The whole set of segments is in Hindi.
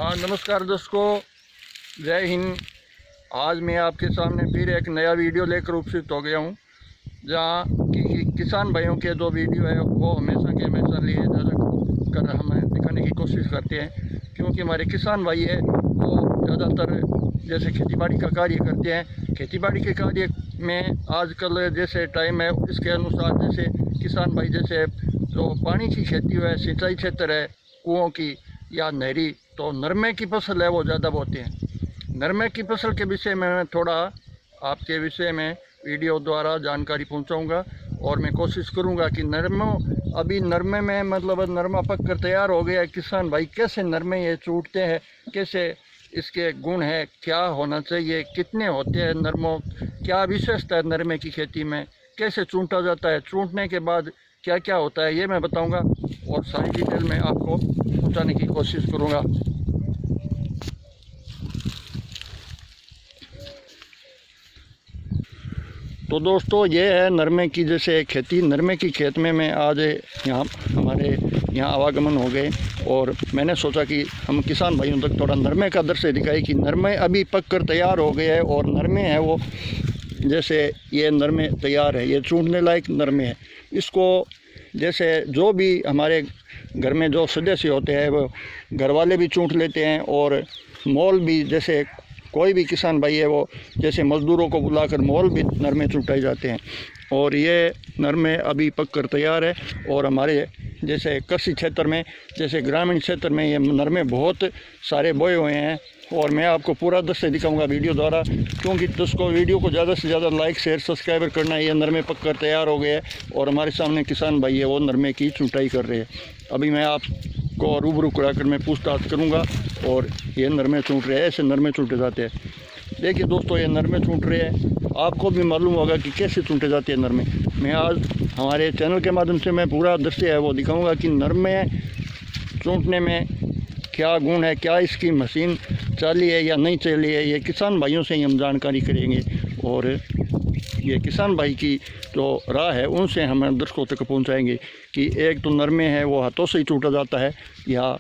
हाँ नमस्कार दोस्तों, जय हिंद। आज मैं आपके सामने फिर एक नया वीडियो लेकर उपस्थित हो गया हूँ, जहाँ कि किसान भाइयों के जो वीडियो है वो हमेशा के हमेशा लिए कर हमें दिखाने की कोशिश करते हैं, क्योंकि हमारे किसान भाई है वो ज़्यादातर जैसे खेतीबाड़ी का कार्य करते हैं। खेतीबाड़ी के कार्य में आजकल जैसे टाइम है इसके अनुसार जैसे किसान भाई जैसे जो पानी की खेती है, सिंचाई क्षेत्र है, कुओं की या नहरी, तो नरमे की फसल है वो ज़्यादा बोते हैं। नरमे की फसल के विषय में मैं थोड़ा आपके विषय में वीडियो द्वारा जानकारी पहुंचाऊंगा और मैं कोशिश करूंगा कि नरमे में मतलब नरमा पक कर तैयार हो गया है। किसान भाई कैसे नरमे ये चूटते हैं, कैसे इसके गुण है, क्या होना चाहिए, कितने होते हैं नरमों, क्या विशेषता है नरमे की खेती में, कैसे चूंटा जाता है, चूंटने के बाद क्या क्या होता है, ये मैं बताऊंगा और सारी डिटेल में आपको पहुंचाने की कोशिश करूंगा। तो दोस्तों ये है नरमे की जैसे खेती। नरमे की खेत में मैं आज यहाँ हमारे यहाँ आवागमन हो गए और मैंने सोचा कि हम किसान भाइयों तक थोड़ा नरमे का दृश्य दिखाए कि नरमे अभी पक कर तैयार हो गए हैं और नरमे है वो जैसे ये नरमे तैयार है, ये चूंटने लायक नरमे है। इसको जैसे जो भी हमारे घर में जो सदस्य होते हैं वो घर वाले भी चूंट लेते हैं और मोल भी, जैसे कोई भी किसान भाई है वो जैसे मज़दूरों को बुलाकर मोल भी नरमे चूंटाए जाते हैं। और ये नरमे अभी पक कर तैयार है और हमारे जैसे कृषि क्षेत्र में, जैसे ग्रामीण क्षेत्र में ये नरमे बहुत सारे बोए हुए हैं और मैं आपको पूरा दृश्य दिखाऊंगा वीडियो द्वारा, क्योंकि दोस्तों वीडियो को ज़्यादा से ज़्यादा लाइक शेयर सब्सक्राइबर करना है। ये नरमे पक कर तैयार हो गए हैं और हमारे सामने किसान भाई है वो नरमे की चुंटाई कर रहे हैं। अभी मैं आपको रूबरू कराकर मैं पूछताछ करूँगा और ये नरमे चूंट रहे हैं, ऐसे नरमे चूंटे जाते हैं। देखिए दोस्तों ये नरमे चूंट रहे हैं, आपको भी मालूम होगा कि कैसे चूंटे जाते हैं नरमे। मैं आज हमारे चैनल के माध्यम से मैं पूरा दृश्य है वो दिखाऊंगा कि नरमे चूंटने में क्या गुण है, क्या इसकी मशीन चली है या नहीं चली है, ये किसान भाइयों से ही हम जानकारी करेंगे और ये किसान भाई की जो राह है उनसे हम दर्शकों तक पहुंचाएंगे कि एक तो नरमे है वो हाथों से ही चूटा जाता है या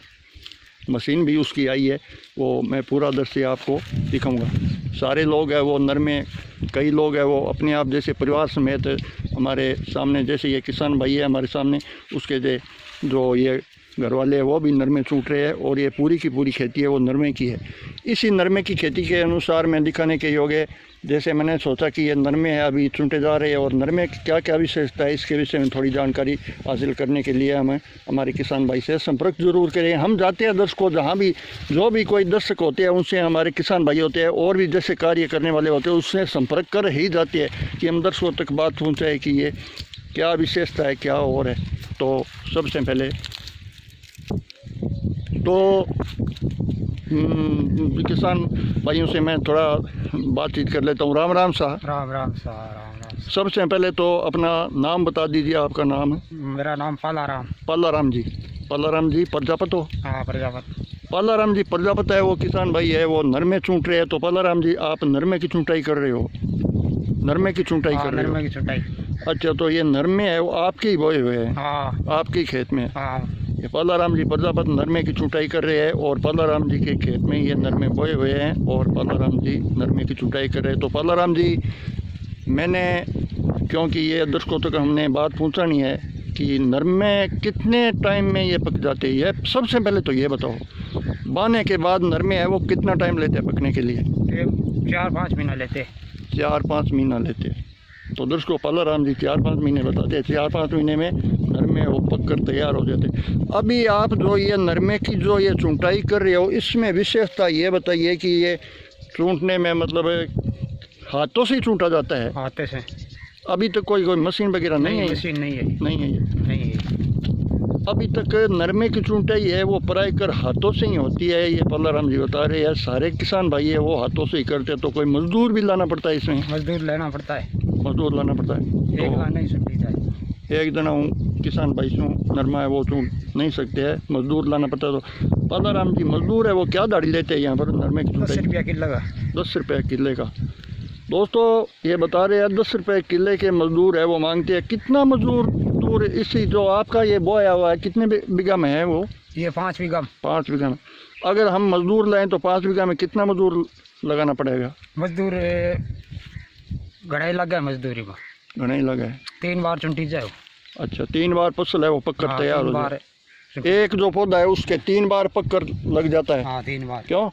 मशीन भी उसकी आई है, वो मैं पूरा दृश्य आपको दिखाऊंगा। सारे लोग हैं वो नरमे, कई लोग हैं वो अपने आप जैसे परिवार समेत हमारे सामने, जैसे ये किसान भाई है हमारे सामने, उसके जो ये घर वाले हैं वो भी नरमे चूंट रहे हैं और ये पूरी की पूरी खेती है वो नरमे की है। इसी नरमे की खेती के अनुसार मैं दिखाने के योग्य, जैसे मैंने सोचा कि ये नरमे है अभी चूंटे जा रहे हैं और नरमे की क्या क्या विशेषता है इसके विषय में थोड़ी जानकारी हासिल करने के लिए हमें हमारे किसान भाई से संपर्क जरूर करें। हम जाते हैं दर्शकों, जहाँ भी जो भी कोई दर्शक होते हैं उनसे, हमारे किसान भाई होते हैं और भी जैसे कार्य करने वाले होते हैं उससे संपर्क कर ही जाते हैं कि हम दर्शकों तक बात पहुँचाए कि ये क्या विशेषता है, क्या और है। तो सबसे पहले तो किसान भाइयों से मैं थोड़ा बातचीत कर लेता हूँ। राम राम साहब। राम राम साहब। सबसे पहले तो अपना नाम बता दीजिए, आपका नाम है? मेरा नाम पालाराम। पालाराम जी। पालाराम जी प्रजापत हो? हाँ प्रजापत। पालाराम जी प्रजापत है वो किसान भाई है वो नरमे चूंट रहे हैं। तो पालाराम जी आप नरमे की चुंटाई कर रहे हो? नरमे की चुंटाई कर रहे हो? नरमे की चुंटाई। अच्छा, तो ये नरमे है वो आपके ही बोए हुए हैं? हाँ आपके खेत में? हाँ। ये पालाराम जी प्रजापत नरमे की चुंटाई कर रहे हैं और पालाराम जी के खेत में ये नरमे बोए हुए हैं और पालाराम जी नरमे की चुंटाई कर रहे हैं। तो पालाराम जी, मैंने क्योंकि ये दर्शकों तक हमने बात पहुंचानी है कि नरमे कितने टाइम में ये पक जाते हैं, ये सबसे पहले तो ये बताओ। बाने के बाद नरमे है वो कितना टाइम लेते हैं पकने के लिए? 4-5 महीना लेते। 4-5 महीना लेते हैं। तो दर्शकों पालाराम जी 4-5 महीने बताते हैं। 4-5 महीने में नरमे वो पक कर तैयार हो जाते हैं। अभी आप जो ये नरमे की जो ये चुंटाई कर रहे हो इसमें विशेषता ये बताइए कि ये चूंटने में मतलब हाथों से ही चूंटा जाता है? हाथों से। अभी तक कोई मशीन वगैरह नहीं है? मशीन नहीं है। नहीं है नहीं है। अभी तक नरमे की चुंटाई है वो पराई कर हाथों से ही होती है, ये पालाराम जी बता रहे हैं। सारे किसान भाई है वो हाथों से ही करते हैं, तो कोई मजदूर भी लाना पड़ता है इसमें? मजदूर लेना पड़ता है। मजदूर लाना पड़ता है। एक नहीं सुनती जाए, एक जना किसान भाई से नरमा है वो चूंट नहीं सकते हैं, मजदूर लाना पड़ता है। तो पालाराम जी मजदूर है वो क्या दाढ़ी लेते हैं यहाँ पर नरमे की चुंटाई? 10 रुपया किलो का। 10 रुपये किले का। दोस्तों ये बता रहे हैं 10 रुपये किले के मजदूर है वो मांगते हैं। कितना मजदूर मजदूर इसी जो आपका ये बोया हुआ है कितने बीघा में है वो? ये 5 बीघा। 5 बीघा में। अगर हम मजदूर लाएं तो 5 बीघा में कितना मजदूर लगाना पड़ेगा? मजदूर घड़ाई लगा है मजदूरी में। घना ही लगा है। 3 बार चुंटी जाए। अच्छा, 3 बार फसल है वो पककर हाँ, तैयार 3 हो बार जाए। एक जो पौधा है उसके 3 बार पककर लग जाता है। हाँ, 3 बार। क्यों?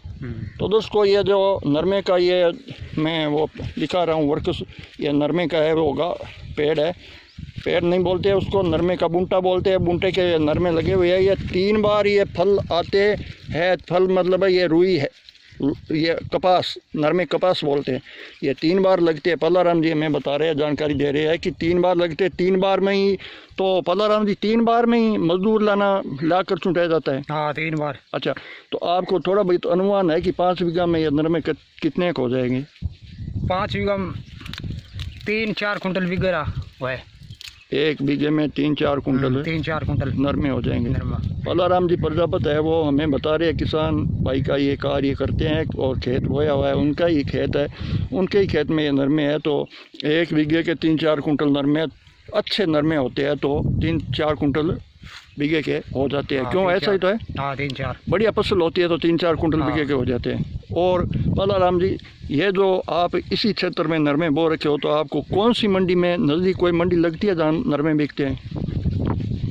तो दोस्तों ये जो नरमे का ये मैं वो दिखा रहा हूँ वर्कस, ये नरमे का है वो पेड़ है। पेड़ नहीं बोलते उसको, नरमे का बूंटा बोलते हैं। बूंटे के नरमे लगे हुए हैं। ये 3 बार ये फल आते हैं। फल मतलब है ये रुई है, ये कपास, नरमे कपास बोलते हैं। ये 3 बार लगते हैं। पल्लाराम जी हमें बता रहे हैं, जानकारी दे रहे हैं कि 3 बार लगते हैं। 3 बार में ही तो पल्लाराम जी 3 बार में ही मजदूर लाकर चुंटाया जाता है। हाँ, 3 बार। अच्छा, तो आपको थोड़ा बहुत अनुमान है कि 5 बीघा में ये नरमे कितने को हो जाएंगे? 5 बीघा में 3-4 कुंटल बिगड़ा हुआ है। 1 बीघे में 3-4 कुंटल 3-4 कुंटल नरमे हो जाएंगे। नरमा। पल्लाराम जी प्रजापत है वो हमें बता रहे हैं, किसान भाई का ये कार्य करते हैं और खेत बोया हुआ है, उनका ही खेत है, उनके ही खेत में ये नरमे है। तो 1 बीघे के 3-4 कुंटल नरमे, अच्छे नरमे होते हैं तो 3-4 कुंटल बीघे के हो जाते हैं। क्यों, ऐसा ही तो है। हाँ, 3-4 बढ़िया फसल होती है तो 3-4 कुंटल हाँ। बीघे के हो जाते हैं। और पल्लाराम जी ये जो आप इसी क्षेत्र में नरमे बो रखे हो तो आपको कौन सी मंडी में नज़दीक कोई मंडी लगती है जहाँ नरमे बिकते हैं?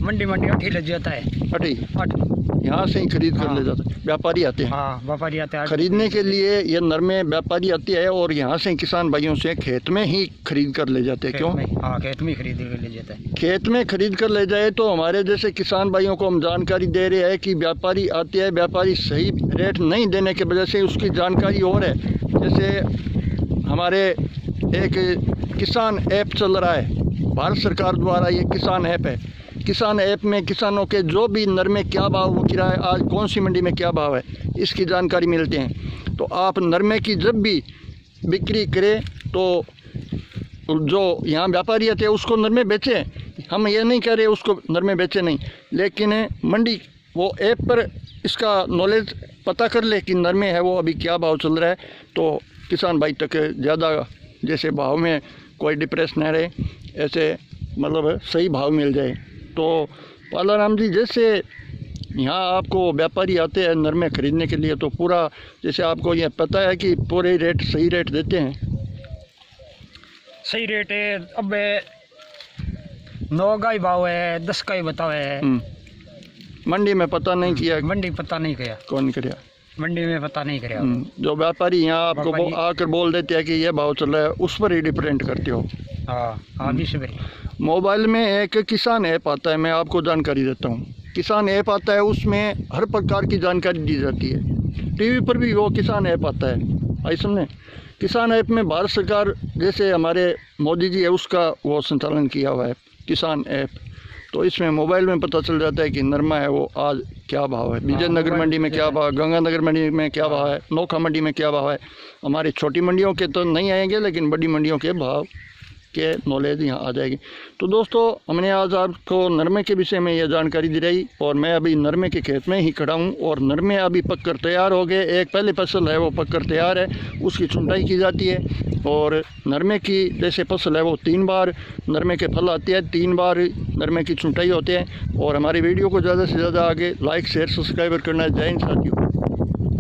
मंडी अठी लग जाता है। अटी, 8। यहाँ से ही खरीद कर हाँ। ले जाते हैं, व्यापारी आते हैं। हाँ, व्यापारी आते हैं खरीदने के लिए। ये नरमे व्यापारी आते हैं और यहाँ से किसान भाइयों से खेत में ही खरीद कर ले जाते हैं। क्यों? हाँ, खेत में खरीद कर ले जाता है। खेत में खरीद कर ले जाए तो हमारे जैसे किसान भाइयों को हम जानकारी दे रहे हैं कि व्यापारी आते हैं, व्यापारी सही रेट नहीं देने की वजह से उसकी जानकारी और है। जैसे हमारे एक किसान ऐप चल रहा है भारत सरकार द्वारा, ये किसान ऐप है। किसान ऐप में किसानों के जो भी नरमे क्या भाव वो किराए, आज कौन सी मंडी में क्या भाव है, इसकी जानकारी मिलती है। तो आप नरमे की जब भी बिक्री करें तो जो यहाँ व्यापारी आते हैं उसको नरमे बेचें। हम ये नहीं कह रहे उसको नरमे बेचें नहीं, लेकिन मंडी वो ऐप पर इसका नॉलेज पता कर ले कि नरमे है वो अभी क्या भाव चल रहा है, तो किसान भाई तक ज़्यादा जैसे भाव में कोई डिप्रेस न रहे, ऐसे मतलब सही भाव मिल जाए। तो पल्लाराम जी जैसे यहाँ आपको व्यापारी आते हैं नरमे खरीदने के लिए तो पूरा जैसे आपको ये पता है कि पूरे रेट सही रेट देते हैं? सही रेट है। अब 9 का ही भाव है, 10 का ही बताओ है। मंडी में पता नहीं किया? मंडी पता नहीं किया। कौन नहीं किया? मंडी में पता नहीं किया। जो व्यापारी यहाँ आपको आकर बोल देते हैं कि ये भाव चल रहा है, उस पर ही डिपेंड करते हो? हाँ, हाँ, 20 रुपये। मोबाइल में एक किसान ऐप आता है, मैं आपको जानकारी देता हूँ। किसान ऐप आता है, उसमें हर प्रकार की जानकारी दी जाती है। टीवी पर भी वो किसान ऐप आता है। आई समझे? किसान ऐप में भारत सरकार जैसे हमारे मोदी जी है उसका वो संचालन किया हुआ है किसान ऐप। तो इसमें मोबाइल में पता चल जाता है कि नरमा है वो आज क्या भाव है, विजयनगर मंडी में क्या भाव, गंगानगर मंडी में क्या भाव है, नोखा मंडी में क्या भाव है। हमारी छोटी मंडियों के तो नहीं आएंगे, लेकिन बड़ी मंडियों के भाव के नॉलेज यहाँ आ जाएगी। तो दोस्तों हमने आज आपको नरमे के विषय में यह जानकारी दी रही, और मैं अभी नरमे के खेत में ही खड़ा हूँ और नरमे अभी पककर तैयार हो गए। एक पहले फसल है वो पककर तैयार है, उसकी चुंटाई की जाती है। और नरमे की जैसे फसल है वो 3 बार नरमे के फल आते हैं, 3 बार नरमे की चुंटाई होते हैं। और हमारी वीडियो को ज़्यादा से ज़्यादा आगे लाइक शेयर सब्सक्राइबर करना है। जय हिंद साथियों।